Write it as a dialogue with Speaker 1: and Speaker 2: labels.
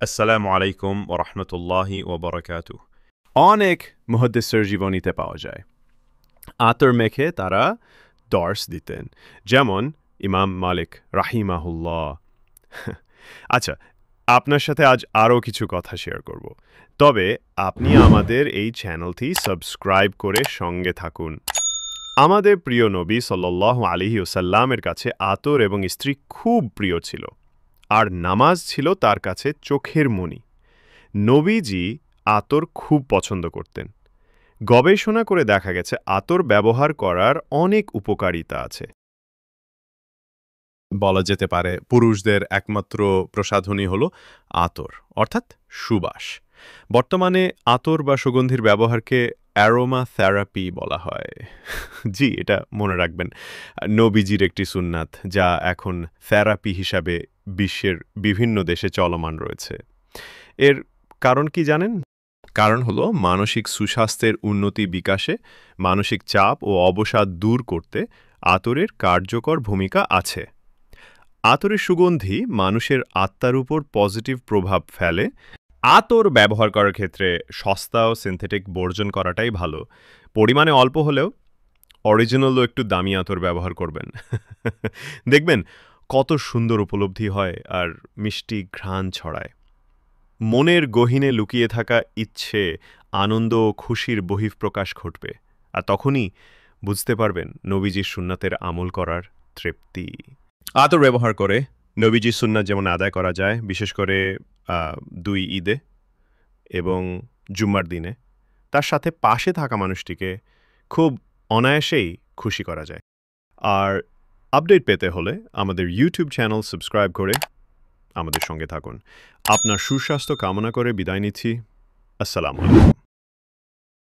Speaker 1: আসসালামু আলাইকুম ওয়া রাহমাতুল্লাহি ওয়া বারাকাতুহু।
Speaker 2: অনেক মুহাদ্দিসের জীবনীতে পাওয়া যায়। আতর মেখে তারা দর্স দিতেন। যেমন ইমাম মালিক রাহিমাহুল্লাহ। আচ্ছা, আপনার সাথে আজ আরও কিছু কথা শেয়ার করব। তবে আপনি আমাদের এই চ্যানেলটি সাবস্ক্রাইব করে সঙ্গে থাকুন। আমাদের প্রিয় নবী সাল্লাল্লাহু আলাইহি ওয়াসাল্লামের কাছে আতর এবং স্ত্রী খুব প্রিয় ছিল। আর নামাজ ছিল তার কাছে চোখের মণি। নবীজি আতর খুব পছন্দ করতেন। গবেষণা করে দেখা গেছে আতর ব্যবহার করার অনেক উপকারিতা আছে। বলা যেতে পারে পুরুষদের একমাত্র প্রসাধনী হল আতর, অর্থাৎ সুবাস। বর্তমানে আতর বা সুগন্ধির ব্যবহারকে অ্যারোমা থেরাপি বলা হয়। জি, এটা মনে রাখবেন। নবীজির একটি সুন্নাত যা এখন থেরাপি হিসাবে বিশ্বের বিভিন্ন দেশে চলমান রয়েছে। এর কারণ কি জানেন? কারণ হলো মানসিক সুস্বাস্থ্যের উন্নতি বিকাশে মানসিক চাপ ও অবসাদ দূর করতে আতরের কার্যকর ভূমিকা আছে। আতরের সুগন্ধি মানুষের আত্মার উপর পজিটিভ প্রভাব ফেলে। আতর ব্যবহার করার ক্ষেত্রে সস্তা ও সিনথেটিক বর্জন করাটাই ভালো। পরিমাণে অল্প হলেও অরিজিনালও একটু দামি আতর ব্যবহার করবেন। দেখবেন কত সুন্দর উপলব্ধি হয় আর মিষ্টি ঘ্রাণ ছড়ায়। মনের গহীনে লুকিয়ে থাকা ইচ্ছে, আনন্দ ও খুশির বহিঃপ্রকাশ ঘটবে। আর তখনই বুঝতে পারবেন নবীজির সুন্নাতের আমল করার তৃপ্তি। আতর ব্যবহার করে নবীজির সুন্নাত যেমন আদায় করা যায়, বিশেষ করে 2 ঈদে এবং জুম্মার দিনে। তার সাথে পাশে থাকা মানুষটিকে খুব অনায়াসেই খুশি করা যায়। আর আপডেট পেতে হলে আমাদের ইউটিউব চ্যানেল সাবস্ক্রাইব করে আমাদের সঙ্গে থাকুন। আপনার সুস্বাস্থ্য কামনা করে বিদায় নিচ্ছি। আসসালামু আলাইকুম।